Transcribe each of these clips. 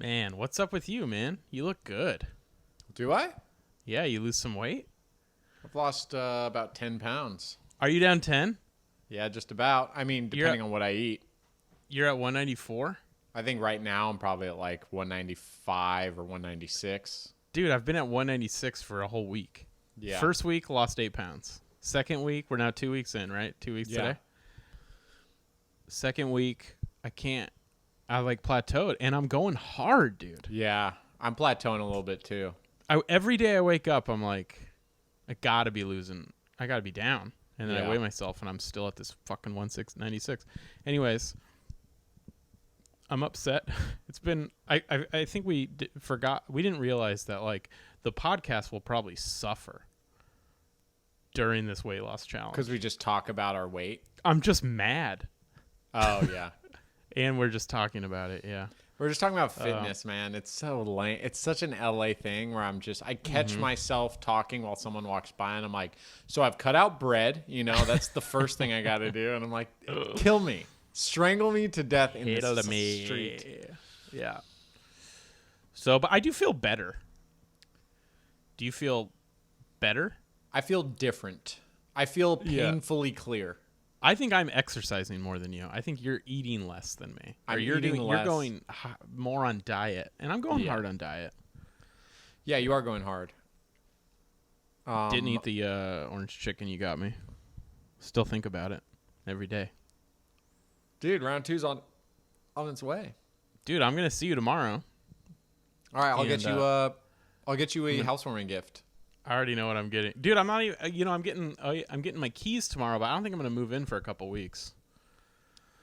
Man, what's up with you, man? You look good. Do I? Yeah, you lose some weight? I've lost about 10 pounds. Are you down 10? Yeah, just about. I mean, depending on what I eat. You're at 194? I think right now I'm probably at like 195 or 196. Dude, I've been at 196 for a whole week. Yeah. First week, lost 8 pounds. Second week, we're now 2 weeks in, right? 2 weeks today? Second week, I like plateaued, and I'm going hard, dude. Yeah, I'm plateauing a little bit too. Every day I wake up, I'm like, I gotta be losing. I gotta be down. And then I weigh myself, and I'm still at this fucking 196. Anyways, I'm upset. It's been, I think we forgot, we didn't realize that, like, the podcast will probably suffer during this weight loss challenge. Because we just talk about our weight. I'm just mad. Oh, yeah. And we're just talking about it, yeah. We're just talking about fitness, man. It's so lame. It's such an LA thing where I catch myself talking while someone walks by, and I'm like, so I've cut out bread. You know, that's the first thing I got to do. And I'm like, kill me. Strangle me to death in the street. Yeah. So, but I do feel better. Do you feel better? I feel different. I feel painfully clear. I think I'm exercising more than you. I think you're eating less than me. You're going more on diet, and I'm going hard on diet. Yeah, you are going hard. Didn't eat the orange chicken you got me. Still think about it every day. Dude, round 2's on its way. Dude, I'm gonna see you tomorrow. All right, I'll get you a housewarming gift. I already know what I'm getting. Dude, I'm not even, I'm getting my keys tomorrow, but I don't think I'm going to move in for a couple weeks.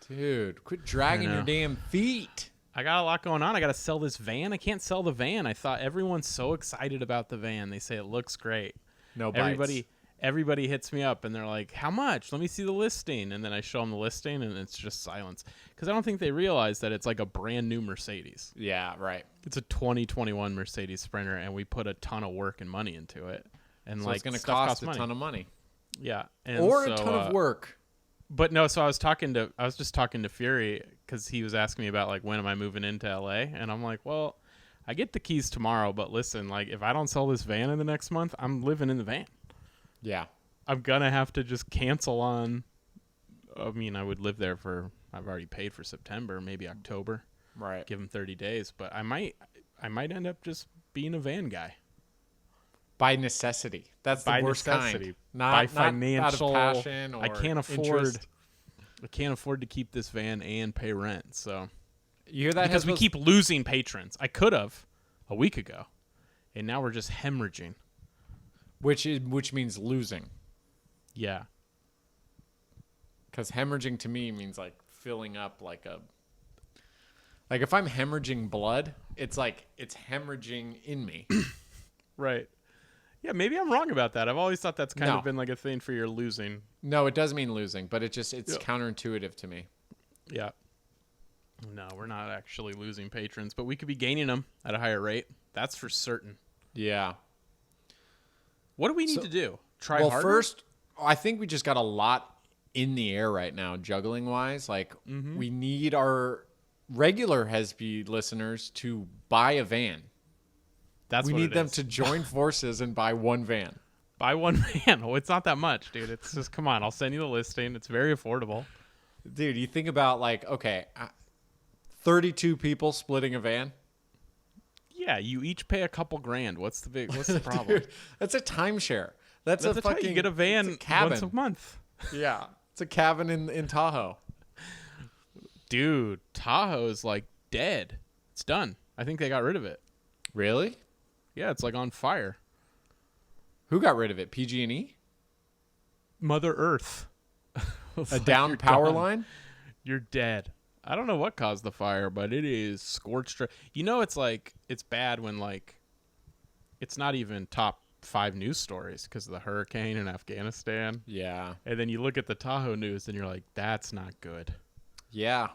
Dude, quit dragging your damn feet. I got a lot going on. I got to sell this van. I can't sell the van. I thought everyone's so excited about the van. They say it looks great. No bites. Everybody hits me up and they're like, how much? Let me see the listing. And then I show them the listing and it's just silence. Because I don't think they realize that it's like a brand new Mercedes. Yeah, right. It's a 2021 Mercedes Sprinter, and we put a ton of work and money into it. And so like, it's going to cost a ton of money. Yeah. And or a ton of work. But no, so I was just talking to Fury because he was asking me about like, when am I moving into LA? And I'm like, well, I get the keys tomorrow, but listen, like if I don't sell this van in the next month, I'm living in the van. Yeah. I'm going to have to just cancel on. I mean, I would live there I've already paid for September, maybe October. Right. Give them 30 days. But I might end up just being a van guy. By necessity. That's the worst kind. By financial. Not out of passion or I can't afford to keep this van and pay rent. So you hear that? Because we keep losing patrons. I could have a week ago. And now we're just hemorrhaging. Which means losing. Yeah. Because hemorrhaging to me means like filling up like if I'm hemorrhaging blood, it's like it's hemorrhaging in me. Right. Yeah, maybe I'm wrong about that. I've always thought that's kind of been like a thing for your losing. No, it does mean losing, but it's counterintuitive to me. Yeah. No, we're not actually losing patrons, but we could be gaining them at a higher rate. That's for certain. Yeah. What do we need to do? Try harder? Well, first, I think we just got a lot in the air right now, juggling wise. Like, we need our regular Hesby listeners to buy a van. We need them to join forces and buy one van. Buy one van. Oh, it's not that much, dude. It's just, come on, I'll send you the listing. It's very affordable. Dude, you think about like, okay, 32 people splitting a van. Yeah, you each pay a couple grand. What's the problem? Dude, that's a timeshare. That's a fucking. You get a van once a month. Yeah, it's a cabin in Tahoe. Dude, Tahoe's like dead. It's done. I think they got rid of it. Really? Yeah, it's like on fire. Who got rid of it? PG&E? Mother Earth. A down power line? You're dead. I don't know what caused the fire, but it is scorched. You know, it's like, it's bad when like, it's not even top 5 news stories because of the hurricane in Afghanistan. Yeah. And then you look at the Tahoe news and you're like, that's not good. Yeah.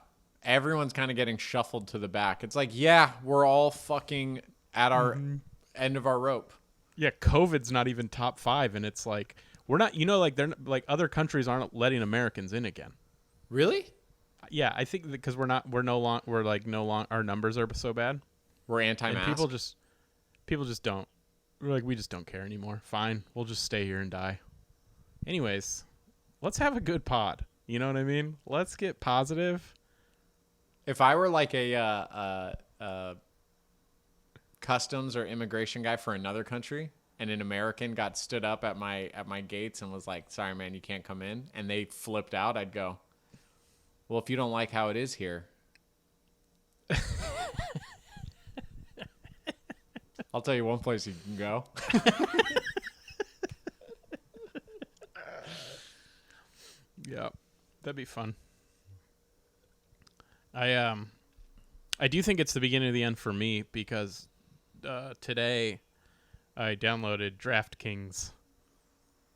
Everyone's kind of getting shuffled to the back. It's like, yeah, we're all fucking at our end of our rope. Yeah. COVID's not even top 5. And it's like, we're not, like they're like other countries aren't letting Americans in again. Really? Yeah, I think because our numbers are so bad. We're anti-mask. And people just don't. We're like, we just don't care anymore. Fine, we'll just stay here and die. Anyways, let's have a good pod. You know what I mean? Let's get positive. If I were like a customs or immigration guy for another country, and an American got stood up at my gates and was like, "Sorry, man, you can't come in," and they flipped out, I'd go, "Well, if you don't like how it is here, I'll tell you one place you can go." Yeah, that'd be fun. I do think it's the beginning of the end for me because today I downloaded DraftKings.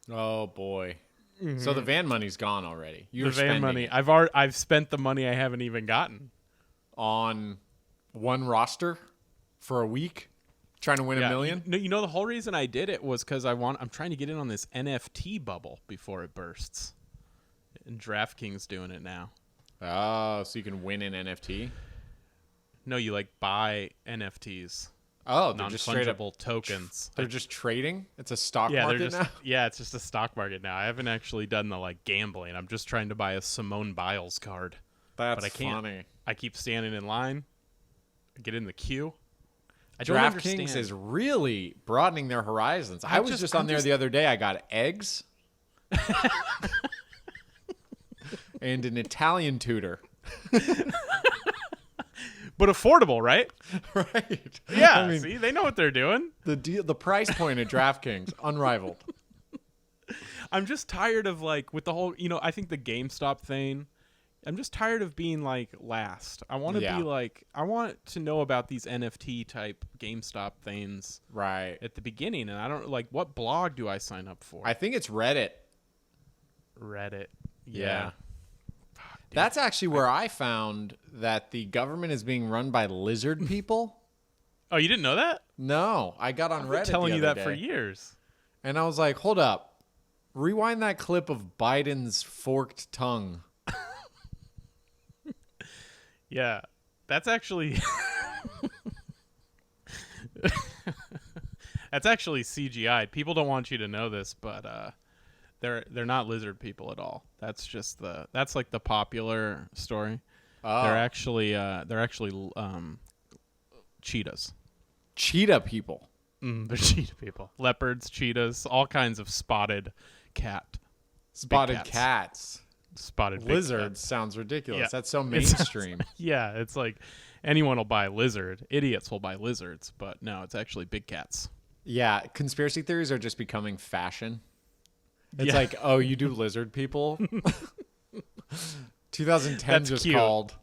Oh boy. Mm-hmm. So the van money's gone already. The van money. I've spent the money I haven't even gotten on one roster for a week, trying to win $1 million. You know the whole reason I did it was because I'm trying to get in on this NFT bubble before it bursts. And DraftKings doing it now. Oh, so you can win an NFT? No, you like buy NFTs. Oh, they're just straight up tokens. They're just trading? It's a stock market now? Yeah, it's just a stock market now. I haven't actually done the like gambling. I'm just trying to buy a Simone Biles card. But I can't. Funny. I keep standing in line. I get in the queue. DraftKings is really broadening their horizons. I was just on there the other day. I got eggs. And an Italian tutor. But affordable, right? Right. Yeah, I mean, see, they know what they're doing. The price point at DraftKings, unrivaled. I'm just tired of like with the whole, I think the GameStop thing, I'm just tired of being like last. I want to be like, I want to know about these NFT type GameStop things right at the beginning. And I don't like, what blog do I sign up for? I think it's Reddit. Yeah. That's actually where I found that the government is being run by lizard people. Oh, you didn't know that? No, I got on Reddit. I've been telling you that day, for years. And I was like, hold up. Rewind that clip of Biden's forked tongue. Yeah, that's actually that's actually CGI. People don't want you to know this, but they're not lizard people at all. That's just that's like the popular story. Oh. They're actually cheetahs. Cheetah people. They're cheetah people. Leopards, cheetahs, all kinds of spotted cats. Spotted lizards sounds ridiculous. Yeah. That's so mainstream. It's like anyone will buy lizard. Idiots will buy lizards, but no, it's actually big cats. Yeah, conspiracy theories are just becoming fashion. It's like, oh, you do lizard people? 2010 That's just cute. Called.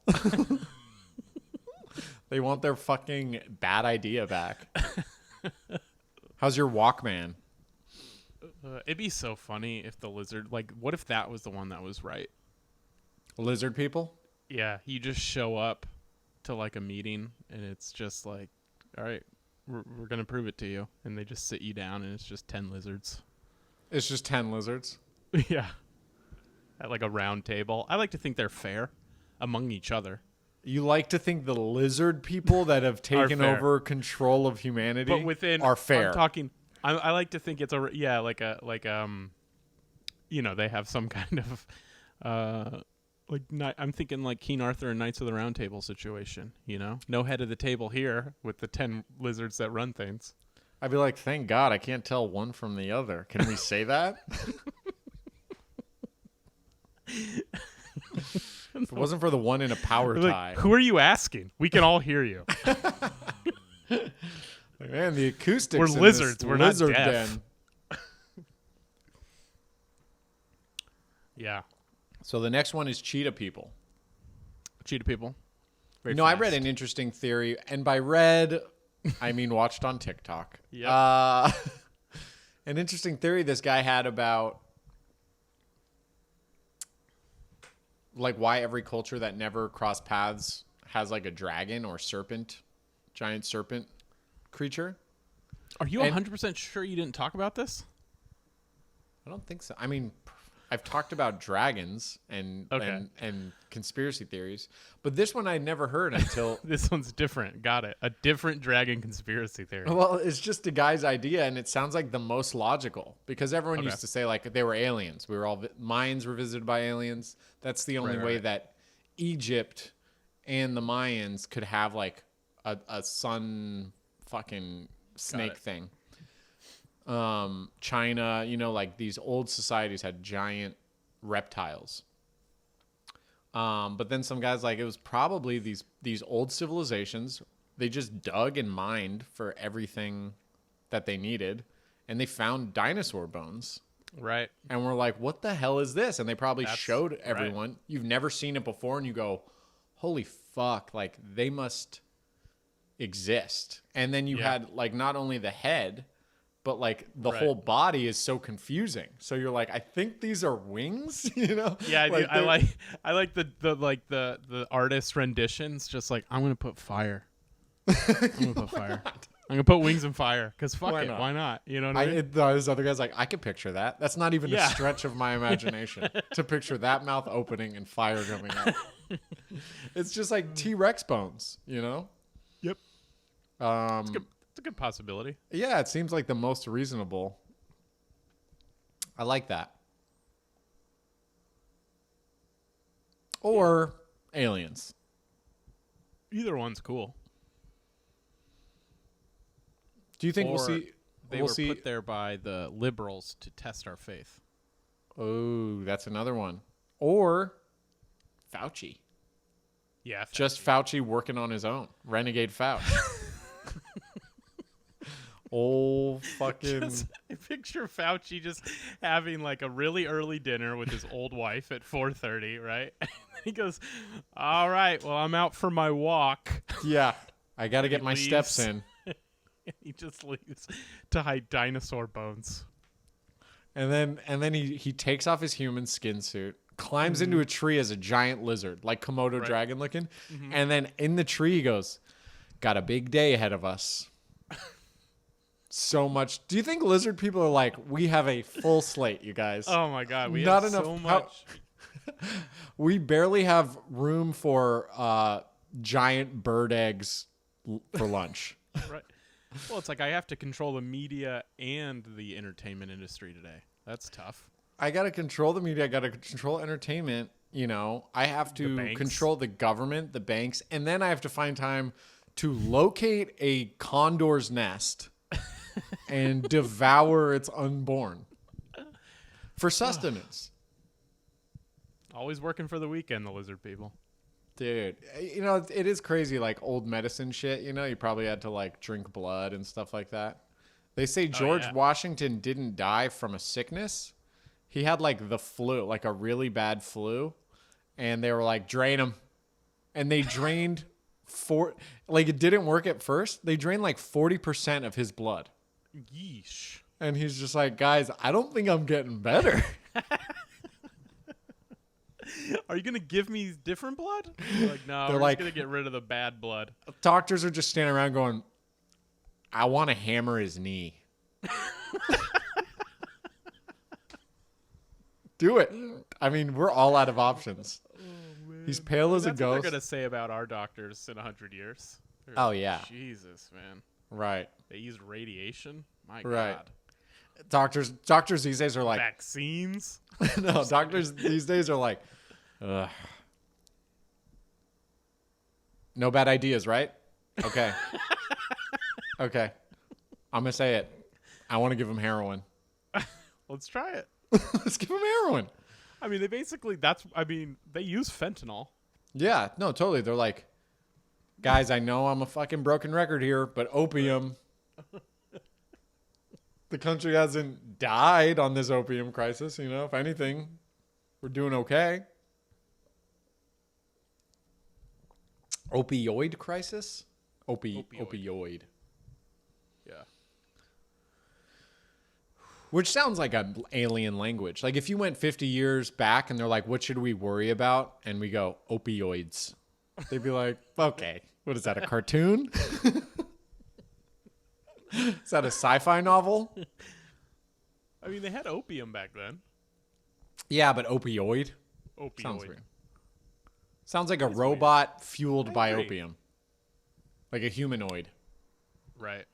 They want their fucking bad idea back. How's your Walkman? It'd be so funny if the lizard, like, what if that was the one that was right? Lizard people? Yeah, you just show up to like a meeting and it's just like, all right, we're going to prove it to you. And they just sit you down and it's just 10 lizards. It's just 10 lizards? Yeah. At like a round table. I like to think they're fair among each other. You like to think the lizard people that have taken over control of humanity are fair. I'm talking... I like to think it's they have some kind of I'm thinking like King Arthur and Knights of the Round Table situation, no head of the table here with the 10 lizards that run things. I'd be like, thank God I can't tell one from the other. Can we say that? If it wasn't for the one in a power tie. Who are you asking? We can all hear you. Man, the acoustics. We're lizards. We're not deaf. Den. Yeah. So the next one is cheetah people. Cheetah people. Very fast. I read an interesting theory, and by read, I mean watched on TikTok. Yeah. An interesting theory this guy had about like why every culture that never crossed paths has like a dragon or serpent, giant serpent creature. Are you 100% sure you didn't talk about this? I don't think so. I mean, I've talked about dragons and conspiracy theories, but this one I'd never heard until This one's different. Got it. A different dragon conspiracy theory. well, it's just a guy's idea, and it sounds like the most logical because everyone Okay. used to say like they were aliens. We were all Mayans were visited by aliens. That's the only way that Egypt and the Mayans could have like a sun fucking snake thing. China, like these old societies had giant reptiles. But then some guys like it was probably these old civilizations. They just dug and mined for everything that they needed, and they found dinosaur bones. Right. And we're like, what the hell is this? And they probably showed everyone. Right. You've never seen it before, and you go, holy fuck, like they must exist. And then you had like not only the head, but like the whole body is so confusing. So you're like, I think these are wings, Yeah, I like the artist renditions. Just like I'm gonna put fire. I'm gonna put fire. I'm gonna put wings and fire because fuck it, why not? You know what I mean? Those other guys like I could picture that. That's not even a stretch of my imagination to picture that mouth opening and fire coming out. It's just like T-Rex bones, Yep. It's a good possibility. Yeah, it seems like the most reasonable. I like that. Or aliens. Either one's cool. Do you think we'll see? They were put there by the liberals to test our faith. Oh, that's another one. Or Fauci. Yeah, Fauci. Just Fauci working on his own. Renegade Fauci. Old fucking. I picture Fauci just having like a really early dinner with his old wife at 4:30, right? And he goes, "All right, well, I'm out for my walk." Yeah, I got to get my steps in. He just leaves to hide dinosaur bones. And then he takes off his human skin suit, climbs into a tree as a giant lizard, like Komodo dragon looking, and then in the tree he goes, "Got a big day ahead of us." So much. Do you think lizard people are like, we have a full slate, you guys? Oh my god, we have so much. We barely have room for giant bird eggs for lunch. Right. Well, it's like I have to control the media and the entertainment industry today. That's tough. I got to control the media. I got to control entertainment. I have to control the government, the banks, and then I have to find time to locate a condor's nest and devour its unborn for sustenance. Always working for the weekend, the lizard people. Dude, it is crazy, like old medicine shit. You probably had to like drink blood and stuff like that. They say George Washington didn't die from a sickness. He had like the flu, like a really bad flu. And they were like, drain him. And they drained it didn't work at first. They drained like 40% of his blood. Yeesh. And he's just like, guys, I don't think I'm getting better. Are you going to give me different blood? They're like, no, we're just going to get rid of the bad blood. Doctors are just standing around going, I want to hammer his knee. Do it. I mean, we're all out of options. He's pale as a ghost. That's what they're going to say about our doctors in 100 years. Oh, yeah. Jesus, man. Right. They used radiation? My right. God. Doctors these days are like... Vaccines? No, doctors these days are like... Ugh. No bad ideas, right? Okay. Okay. I'm going to say it. I want to give him heroin. Let's try it. Let's give him heroin. I mean, they use fentanyl. Yeah, no, totally. They're like, guys, I know I'm a fucking broken record here, but opium. The country hasn't died on this opium crisis, If anything, we're doing okay. Opioid crisis? Opioid. Yeah. Which sounds like an alien language. Like if you went 50 years back and they're like, what should we worry about? And we go, opioids. They'd be like, okay, what is that, a cartoon? Is that a sci-fi novel? I mean, they had opium back then. Yeah, but opioid. Opioid. Sounds like a It's robot fueled by agree. opium. Like a humanoid. Right.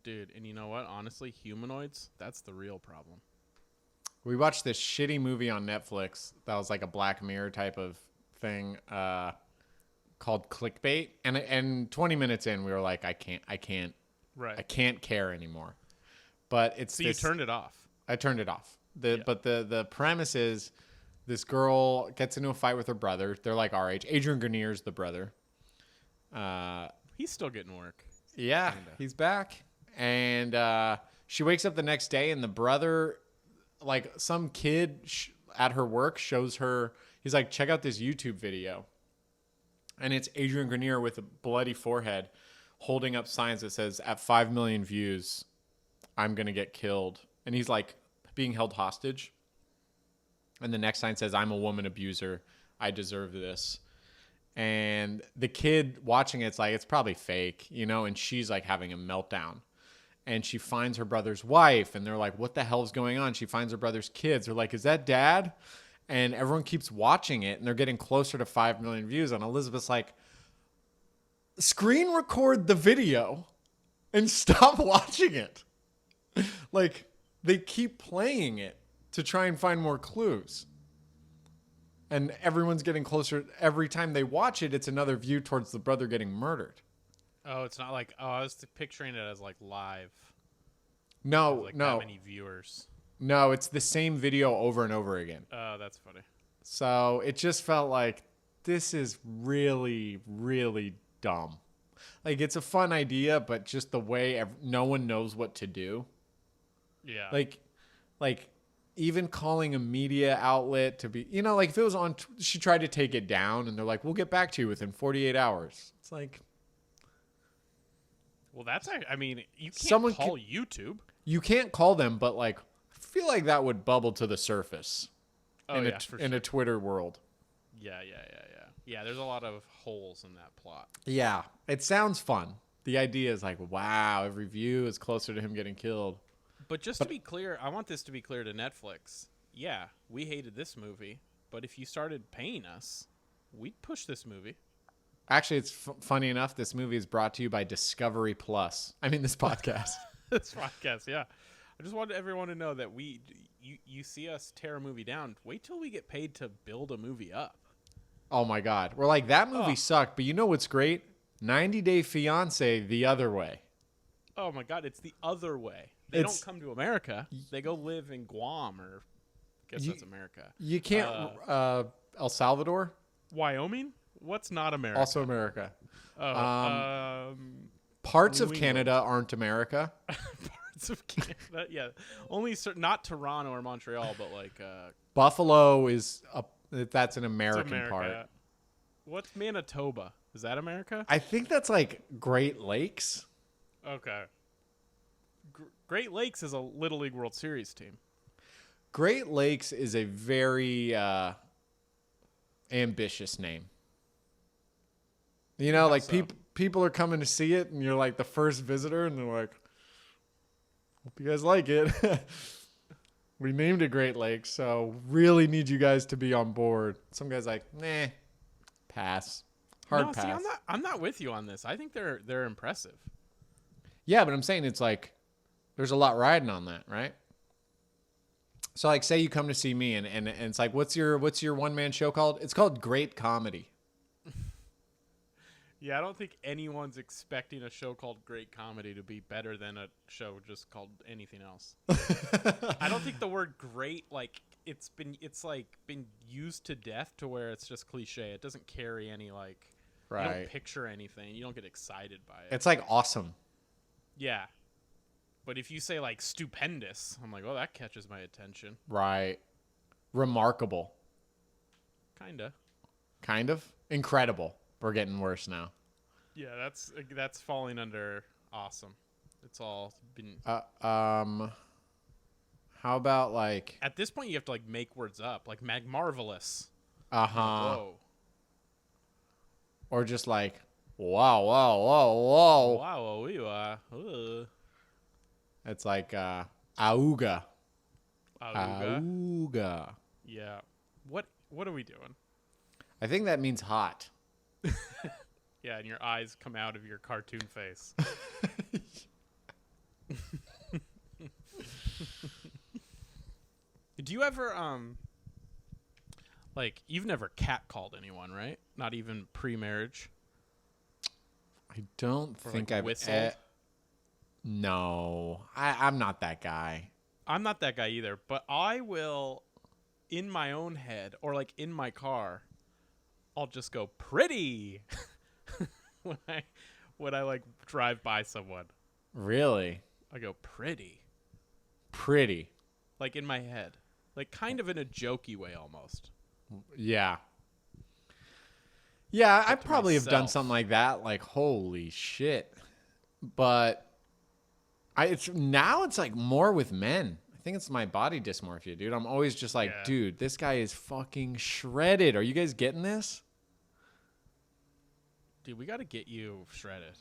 Dude, and you know what? Honestly, humanoids, that's the real problem. We watched this shitty movie on Netflix that was like a Black Mirror type of thing called Clickbait. And 20 minutes in, we were like, I Right. can't care anymore. But it's So you turned it off. I turned it off. But the premise is this girl gets into a fight with her brother. They're like our age. Adrian Grenier's the brother. He's still getting work. Yeah, Kinda. he's back. And she wakes up the next day, and the brother, like some kid at her work, shows her. He's like, check out this YouTube video. And it's Adrian Grenier with a bloody forehead holding up signs that says, at 5 million views, I'm going to get killed. And he's like being held hostage. And the next sign says, I'm a woman abuser. I deserve this. And the kid watching it's like, it's probably fake, you know, and she's like having a meltdown. And she finds her brother's wife, and they're like, what the hell is going on? She finds her brother's kids. They're like, is that dad? And everyone keeps watching it, and they're getting closer to 5 million views. And Elizabeth's like, screen record the video and stop watching it. Like, they keep playing it to try and find more clues. And everyone's getting closer. Every time they watch it, it's another view towards the brother getting murdered. Oh, it's not like, I was picturing it as like live. No, Like no. that many viewers. No, it's the same video over and over again. Oh, that's funny. So it just felt like this is really, really dumb. Like, it's a fun idea, but just the way no one knows what to do. Yeah. Like even calling a media outlet to be, you know, like if it was on, she tried to take it down and they're like, we'll get back to you within 48 hours. It's like, well, that's, I mean, you can't call YouTube. You can't call them, but like, I feel like that would bubble to the surface in a Twitter world. Yeah. Yeah, there's a lot of holes in that plot. Yeah, it sounds fun. The idea is like, wow, every view is closer to him getting killed. But to be clear, I want this to be clear to Netflix. Yeah, we hated this movie, but if you started paying us, we'd push this movie. Actually, it's funny enough, this movie is brought to you by Discovery Plus. I mean, this podcast. This podcast, yeah. I just wanted everyone to know that you see us tear a movie down. Wait till we get paid to build a movie up. Oh, my God. We're like, that movie sucked, but you know what's great? 90 Day Fiance the other way. Oh, my God, it's the other way. They don't come to America. They go live in Guam, or I guess that's America. You can't, El Salvador? Wyoming? What's not America? Also America. Parts New of England. Canada aren't America. Parts of Canada, yeah. Only not Toronto or Montreal, but like Buffalo is that's an American America. part. What's Manitoba? Is that America? I think that's like Great Lakes. Okay. Great Lakes is a Little League World Series team. Great Lakes is a very ambitious name. You know, like people are coming to see it, and you're like the first visitor, and they're like, hope you guys like it. We named it Great Lakes, so really need you guys to be on board. Some guy's like, nah, pass. Hard pass. See, I'm not with you on this. I think they're impressive. Yeah, but I'm saying it's like there's a lot riding on that, right? So like say you come to see me and it's like what's your one-man show called? It's called Great Comedy. Yeah, I don't think anyone's expecting a show called Great Comedy to be better than a show just called anything else. I don't think the word great, like it's been used to death to where it's just cliche. It doesn't carry any like right. You don't picture anything. You don't get excited by it. It's like awesome. Yeah. But if you say like stupendous, I'm like, oh, that catches my attention. Right. Remarkable. Kind of. Incredible. We're getting worse now. Yeah, that's falling under awesome. It's all been. How about like? At this point, you have to like make words up, like marvelous. Whoa. Or just like, wow, wow, wow, whoa. Wow, It's like auga. Auga. Auga. Yeah. What are we doing? I think that means hot. Yeah, and your eyes come out of your cartoon face. Do you ever like you've never catcalled anyone, right? Not even pre-marriage. I don't think like I've whistled. No, I'm not that guy. I'm not that guy either, but I will in my own head or like in my car, I'll just go pretty when I like drive by someone. Really? I go pretty. Pretty. Like in my head. Like kind of in a jokey way almost. Yeah. Yeah, I to probably have done myself. something like that. Like, holy shit. But it's like more with men. I think it's my body dysmorphia, dude. I'm always just like, Yeah. dude, this guy is fucking shredded. Are you guys getting this? Dude, we got to get you shredded.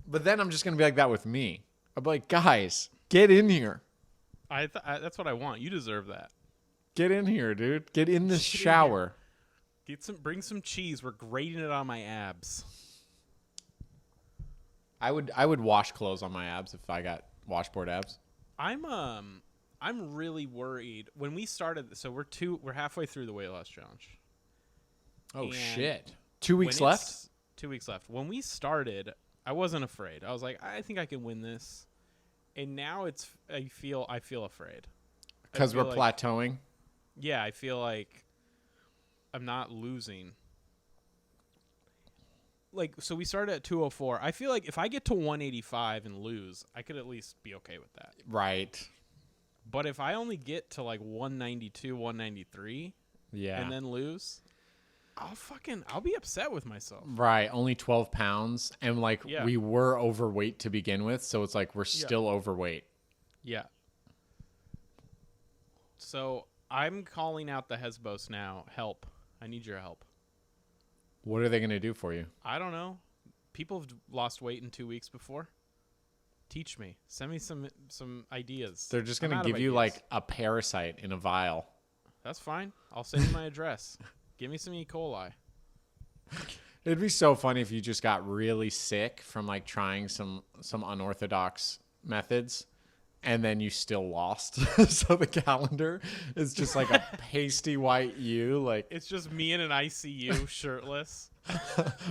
But then I'm just going to be like that with me. I'm like, guys, get in here. That's what I want. You deserve that. Get in here, dude. Get in this Get in shower. Bring some cheese. We're grating it on my abs. I would wash clothes on my abs if I got washboard abs. I'm really worried when we started. So we're halfway through the weight loss challenge. Oh And shit! 2 weeks when left. it's 2 weeks left. When we started, I wasn't afraid. I was like, I think I can win this. And now I feel afraid. Because we're like, plateauing. Yeah, I feel like I'm not losing. Like, so we started at 204. I feel like if I get to 185 and lose, I could at least be okay with that. Right. But if I only get to like 192, 193, Yeah. and then lose, I'll be upset with myself. Right. Only 12 pounds. And like Yeah. we were overweight to begin with. So it's like we're Yeah. still overweight. Yeah. So I'm calling out the Hesbos now. Help. I need your help. What are they going to do for you? I don't know. People have lost weight in 2 weeks before. Teach me. Send me some ideas. They're just going I'm to out of give you ideas. like a parasite in a vial. That's fine. I'll send you my address. Give me some E. coli. It'd be so funny if you just got really sick from like trying some unorthodox methods and then you still lost. So the calendar is just like a pasty white U, like It's just me in an ICU, shirtless.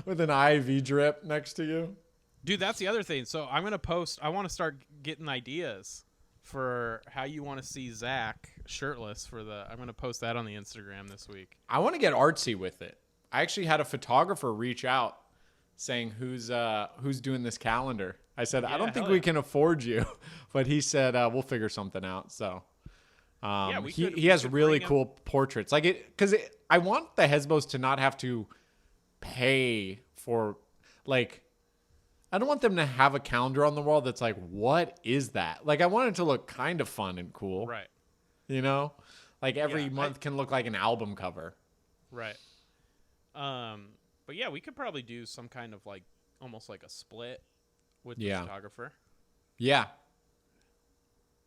with an IV drip next to you. Dude, that's the other thing. So I'm going to post. I want to start getting ideas for how you want to see Zack shirtless I'm going to post that on the Instagram this week. I want to get artsy with it. I actually had a photographer reach out saying who's doing this calendar. I said, I don't think we can afford you, but he said we'll figure something out. So he has really cool portraits. Like I want the Hesbos to not have to pay for like. I don't want them to have a calendar on the wall that's like, what is that? Like I want it to look kind of fun and cool. Right. You know? Like every month can look like an album cover. Right. But yeah, we could probably do some kind of like almost like a split with the photographer. Yeah.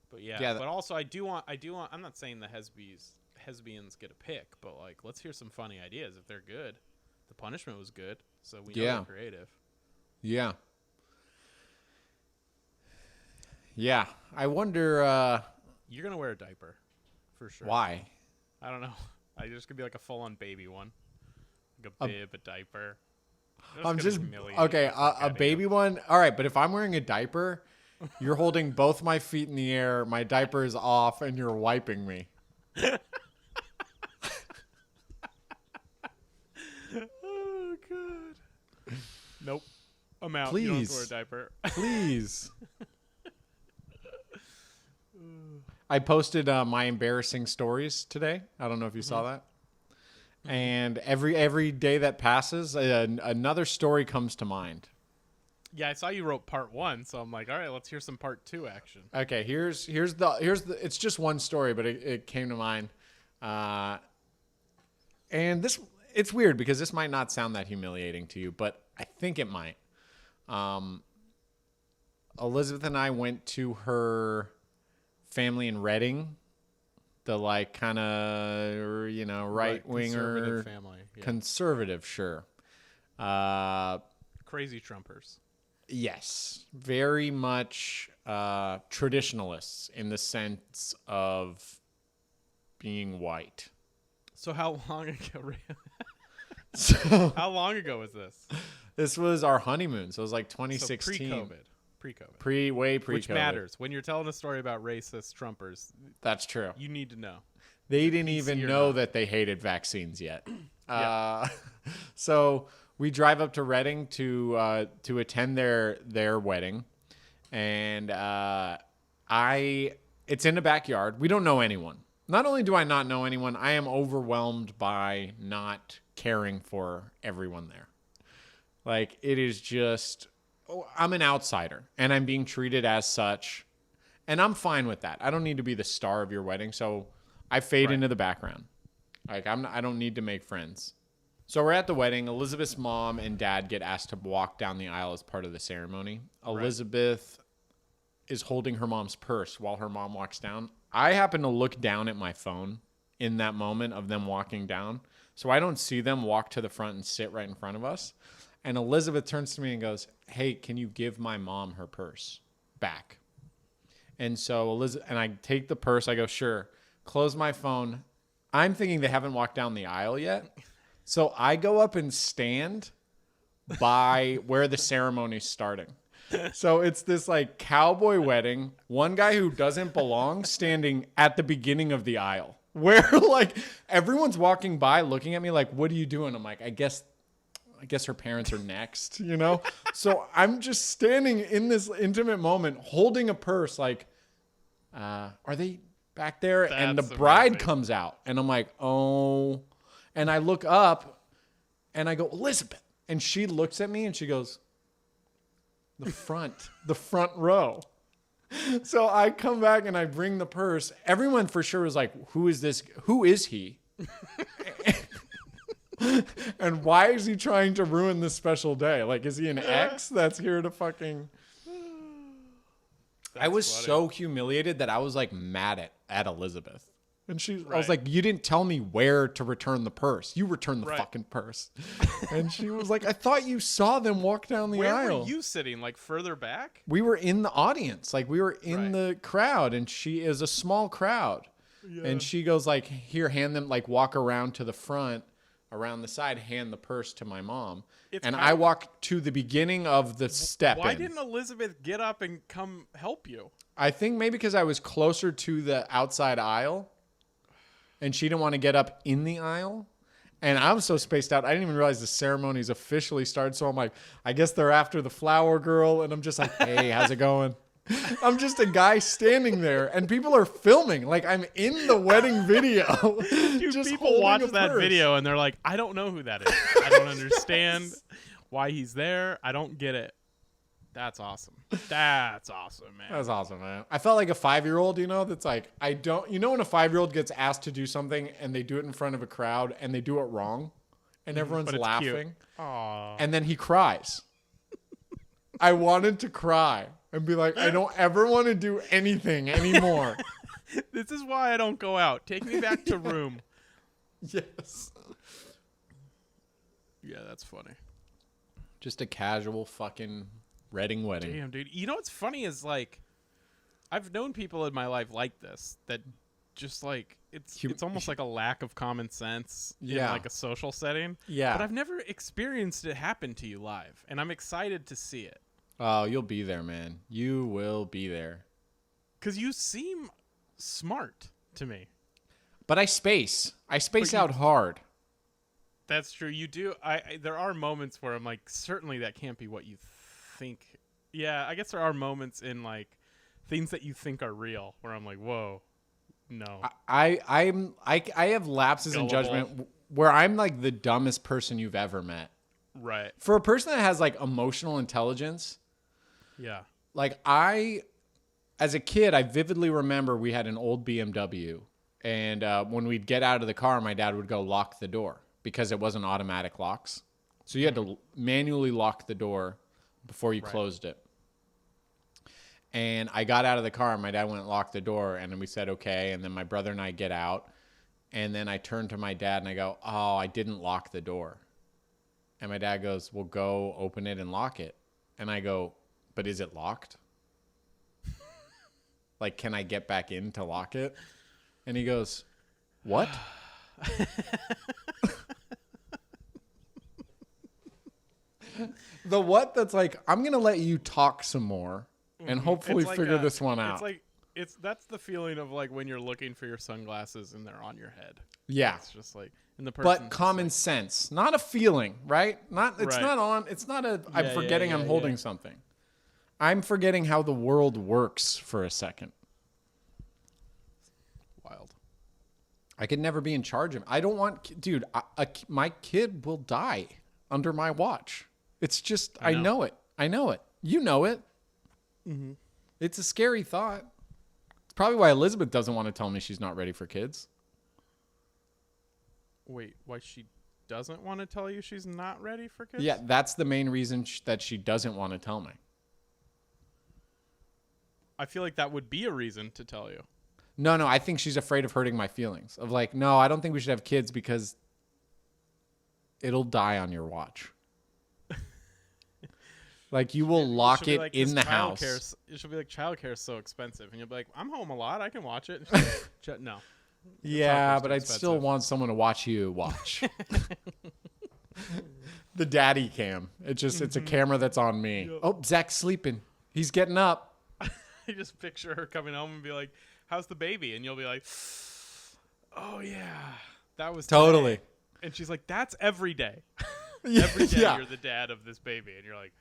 But yeah. But also I do want I'm not saying the Hesbians get a pick, but like let's hear some funny ideas if they're good. The punishment was good, so we know they're creative. Yeah. Yeah. I wonder You're gonna wear a diaper. For sure. Why? I don't know. I just could be like a full on baby one. Like a bib, a diaper. I'm just okay. A baby one. All right, but if I'm wearing a diaper, you're holding both my feet in the air. My diaper is off, and you're wiping me. Oh god. Nope. I'm out. Please. You don't have to wear a diaper. Please. I posted my embarrassing stories today. I don't know if you saw that. And every day that passes, another story comes to mind. Yeah, I saw you wrote part 1, so I'm like, all right, let's hear some part 2 action. Okay, here's the. It's just one story, but it came to mind. And it's weird because this might not sound that humiliating to you, but I think it might. Elizabeth and I went to her family in Reading the like kind of, you know, right-winger. Conservative family. Yeah. Conservative, sure. Crazy Trumpers. Yes. Very much traditionalists in the sense of being white. So how long ago? So How long ago was this? this was our honeymoon. So it was like 2016. So pre-COVID. Way pre-COVID. Which matters. When you're telling a story about racist Trumpers, That's true. you need to know. They didn't even know that they hated vaccines yet. So we drive up to Reading to attend their wedding. And it's in the backyard. We don't know anyone. Not only do I not know anyone, I am overwhelmed by not caring for everyone there. Like, it is just, I'm an outsider, and I'm being treated as such, and I'm fine with that. I don't need to be the star of your wedding, so I fade into the background. Like, I don't need to make friends. So we're at the wedding. Elizabeth's mom and dad get asked to walk down the aisle as part of the ceremony. Elizabeth is holding her mom's purse while her mom walks down. I happen to look down at my phone in that moment of them walking down, so I don't see them walk to the front and sit right in front of us. And Elizabeth turns to me and goes, "Hey, can you give my mom her purse back?" And so I take the purse. I go, "Sure." Close my phone. I'm thinking they haven't walked down the aisle yet. So I go up and stand by where the ceremony's starting. So it's this like cowboy wedding. One guy who doesn't belong standing at the beginning of the aisle where like everyone's walking by looking at me like, "What are you doing?" I'm like, I guess her parents are next, you know? So I'm just standing in this intimate moment holding a purse like, are they back there? And the bride comes out and I'm like, oh. And I look up and I go, "Elizabeth." And she looks at me and she goes, the front row. So I come back and I bring the purse. Everyone for sure was like, "Who is this? Who is he? And why is he trying to ruin this special day? Like, is he an ex that's here to fucking..." I was so humiliated that I was like mad at Elizabeth. And I was like, "You didn't tell me where to return the purse. You returned the fucking purse." And she was like, "I thought you saw them walk down the aisle." Where were you sitting? Like further back? We were in the audience. Like we were in the crowd, and she is a small crowd. Yeah. And she goes like, "Here, hand them," like walk around to the front, around the side, hand the purse to my mom. I walk to the beginning of the step. Why didn't Elizabeth get up and come help you? I think maybe because I was closer to the outside aisle. And she didn't want to get up in the aisle. And I'm so spaced out, I didn't even realize the ceremony's officially started. So I'm like, I guess they're after the flower girl. And I'm just like, "Hey, how's it going?" I'm just a guy standing there. And people are filming. Like, I'm in the wedding video. Dude, just people watch that video and they're like, "I don't know who that is. I don't understand why he's there. I don't get it." That's awesome. That's awesome, man. That's awesome, man. I felt like a 5-year-old, you know, that's like, when a 5-year-old gets asked to do something and they do it in front of a crowd and they do it wrong and everyone's laughing. And then he cries. I wanted to cry and be like, I don't ever want to do anything anymore. This is why I don't go out. Take me back to room. Yes. Yeah, that's funny. Just a casual fucking Reading wedding. Damn, dude. You know what's funny is like, I've known people in my life like this that just like it's almost like a lack of common sense in like a social setting. Yeah. But I've never experienced it happen to you live, and I'm excited to see it. Oh, you'll be there, man. You will be there. 'Cause you seem smart to me. But I space out hard. That's true. You do. There are moments where I'm like, certainly that can't be what you think. Yeah, I guess there are moments in like things that you think are real where I'm like, whoa, no. I have lapses in judgment where I'm like the dumbest person you've ever met. Right. For a person that has like emotional intelligence. Yeah. Like as a kid, I vividly remember we had an old BMW, and when we'd get out of the car, my dad would go lock the door because it wasn't automatic locks. So you had to manually lock the door before you closed it. And I got out of the car and my dad went and locked the door and then we said, okay. And then my brother and I get out and then I turned to my dad and I go, oh, I didn't lock the door. And my dad goes, well, go open it and lock it. And I go, but is it locked? Like, can I get back in to lock it? And he goes, what? The what that's like, I'm going to let you talk some more and hopefully figure this one out. It's like, that's the feeling of like when you're looking for your sunglasses and they're on your head. Yeah. It's just like, and the person. But common sense, not a feeling, right? It's Right. not on, it's not a, I'm forgetting I'm holding yeah. something. I'm forgetting how the world works for a second. Wild. I could never be in charge of. I don't want, dude. My kid will die under my watch. It's just, I know it. I know it. You know it. Mm-hmm. It's a scary thought. It's probably why Elizabeth doesn't want to tell me she's not ready for kids. Wait, why she doesn't want to tell you she's not ready for kids? Yeah, that's the main reason that she doesn't want to tell me. I feel like that would be a reason to tell you. No, I think she's afraid of hurting my feelings. Of like, no, I don't think we should have kids because it'll die on your watch. Like, you will lock it in the house. She'll be like, childcare is so expensive. And you'll be like, I'm home a lot. I can watch it. And she's like, no. Yeah, but I'd still want someone to watch you watch. The daddy cam. It's a camera that's on me. Yep. Oh, Zack's sleeping. He's getting up. You just picture her coming home and be like, how's the baby? And you'll be like, oh, yeah, that was totally. Today. And she's like, that's every day. Every day you're the dad of this baby. And you're like,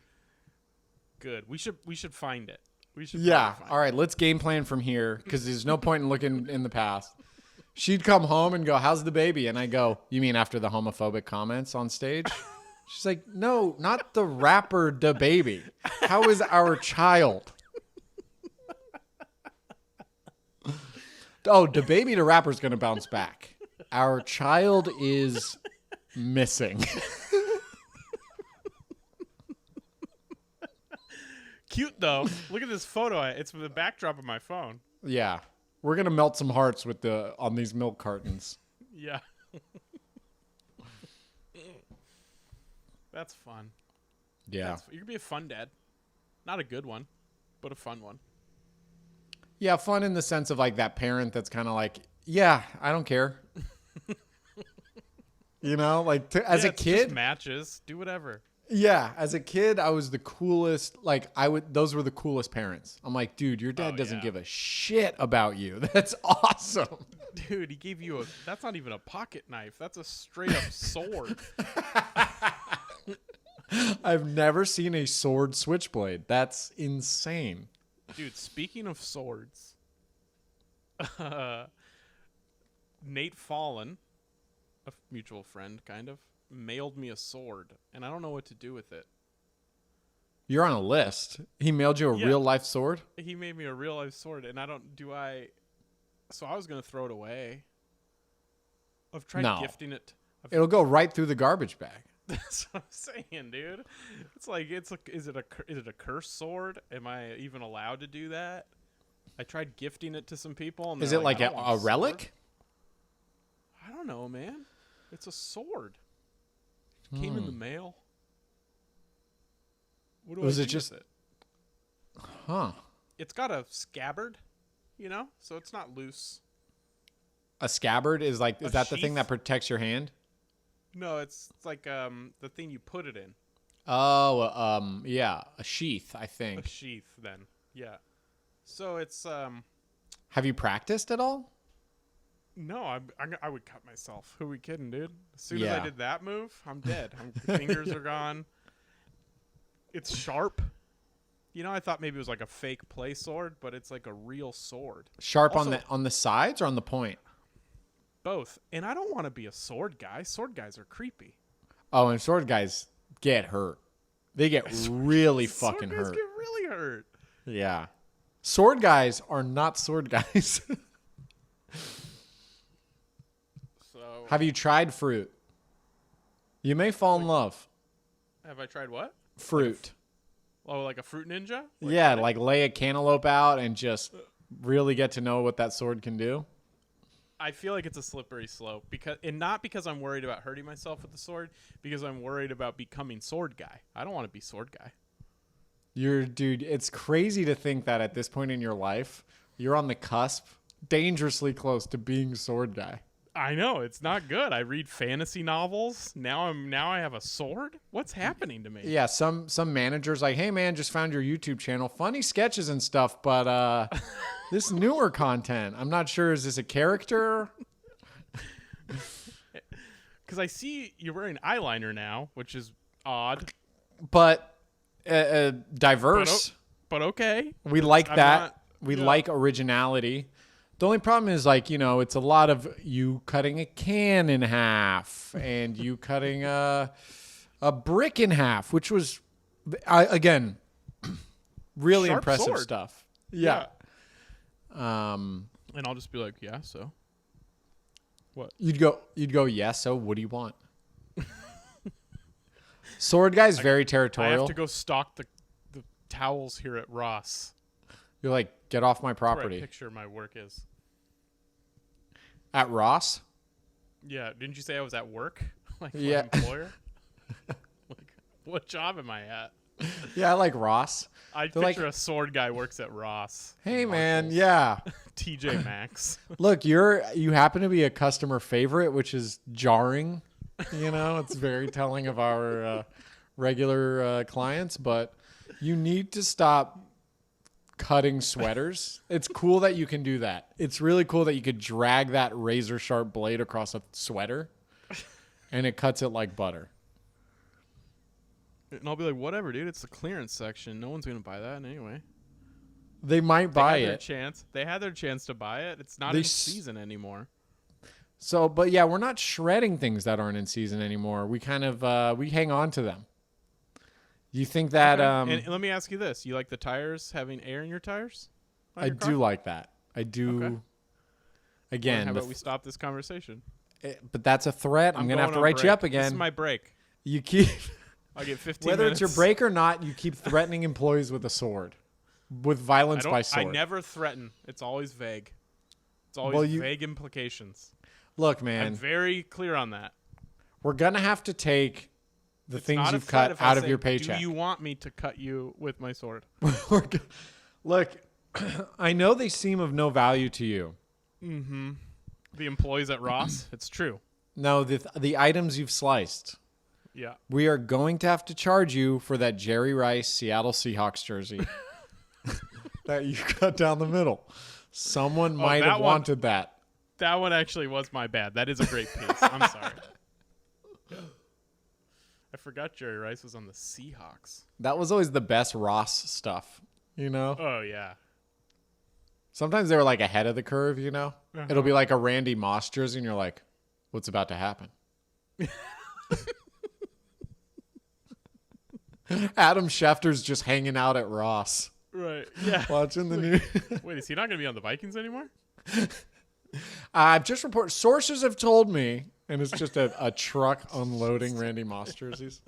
good. We should find it. We should. Yeah. All right. Let's game plan from here because there's no point in looking in the past. She'd come home and go, how's the baby? And I go, you mean after the homophobic comments on stage? She's like, no, not the rapper, the baby. How is our child? Oh, the baby, the rapper's going to bounce back. Our child is missing. Cute, though. Look at this photo. It's the backdrop of my phone. Yeah. We're going to melt some hearts on these milk cartons. Yeah. That's fun. Yeah. You could be a fun dad. Not a good one, but a fun one. Yeah, fun in the sense of like that parent that's kind of like, yeah, I don't care. You know, like as a kid, just matches, do whatever. Yeah, as a kid, I was the coolest. Like those were the coolest parents. I'm like, dude, your dad doesn't give a shit about you. That's awesome. Dude, he gave you that's not even a pocket knife. That's a straight up sword. I've never seen a sword switchblade. That's insane. Dude, speaking of swords, Nate Fallon, a mutual friend, kind of, mailed me a sword, and I don't know what to do with it. You're on a list. He mailed you a real life sword? He made me a real life sword, and so I was going to throw it away. I've tried gifting it. It'll go right through the garbage bag. That's what I'm saying, dude. It's like, is it a cursed sword? Am I even allowed to do that? I tried gifting it to some people. And is it like a relic? I don't know, man. It's a sword. It came in the mail. What do I do with it? Huh. It's got a scabbard, so it's not loose. A scabbard is like, is that sheath? The thing that protects your hand? No, it's like the thing you put it in. Oh, yeah, a sheath, I think. A sheath, then, yeah. So it's Have you practiced at all? No, I would cut myself. Who are we kidding, dude? As soon as I did that move, I'm dead. My fingers are gone. It's sharp. I thought maybe it was like a fake play sword, but it's like a real sword. Sharp also, on the sides or on the point? Both. And I don't want to be a sword guy. Sword guys are creepy. Oh, and sword guys get hurt. They get really fucking hurt. Sword guys get really hurt. Yeah. Sword guys are not sword guys. So, have you tried fruit? You may fall in love. Have I tried what? Fruit. Oh, like a fruit ninja? Yeah, like lay a cantaloupe out and just really get to know what that sword can do. I feel like it's a slippery slope not because I'm worried about hurting myself with the sword, because I'm worried about becoming sword guy. I don't want to be sword guy. Dude, it's crazy to think that at this point in your life, you're on the cusp, dangerously close to being sword guy. I know, it's not good. I read fantasy novels. Now I have a sword? What's happening to me? Yeah, some managers like, "Hey man, just found your YouTube channel. Funny sketches and stuff, but this newer content, I'm not sure, is this a character?" Cuz I see you're wearing eyeliner now, which is odd, but diverse. But okay. We like that. We like originality. The only problem is, like, it's a lot of you cutting a can in half and you cutting a brick in half, which was, again, really Sharp impressive sword. stuff. Yeah. And I'll just be like, yeah, so what? You'd go, yeah, so what do you want? Sword guy's very territorial. I have to go stock the towels here at Ross. You're like, get off my That's where property. I picture my work is. At Ross? Yeah, didn't you say I was at work? Like, yeah. my employer? Like, what job am I at? Yeah, I like Ross. I picture a sword guy works at Ross. Hey man, yeah. TJ Maxx. Look, you happen to be a customer favorite, which is jarring. It's very telling of our regular clients, but you need to stop cutting sweaters. It's cool that you can do that. It's really cool that you could drag that razor sharp blade across a sweater and it cuts it like butter. And I'll be like, whatever, dude. It's the clearance section. No one's going to buy that anyway. They might buy it. They had their chance to buy it. It's not in season anymore. So, but yeah, we're not shredding things that aren't in season anymore. We kind of, we hang on to them. You think that... Okay. And let me ask you this. You like the tires, having air in your tires? I do like that. I do. Okay. Again... Well, how about we stop this conversation? But that's a threat. I'm going to have to write you up again. This is my break. You keep... I'll get 15 Whether minutes. it's your break or not, you keep threatening employees with a sword. With violence by sword. I never threaten. It's always vague. It's always vague implications. Look, man. I'm very clear on that. We're going to have to take the things you've cut out of your paycheck. Do you want me to cut you with my sword? Look, I know they seem of no value to you. Mm-hmm. The employees at Ross? It's true. No, the items you've sliced. Yeah. We are going to have to charge you for that Jerry Rice Seattle Seahawks jersey that you cut down the middle. Someone might have wanted that. That one actually was my bad. That is a great piece. I'm sorry. I forgot Jerry Rice was on the Seahawks. That was always the best Ross stuff, Oh, yeah. Sometimes they were like ahead of the curve, Uh-huh. It'll be like a Randy Moss jersey, and you're like, what's about to happen? Adam Schefter's just hanging out at Ross. Right. Yeah. Watching the news. Wait, is he not going to be on the Vikings anymore? I've just reported. Sources have told me, and it's just a truck unloading Randy Moss jerseys.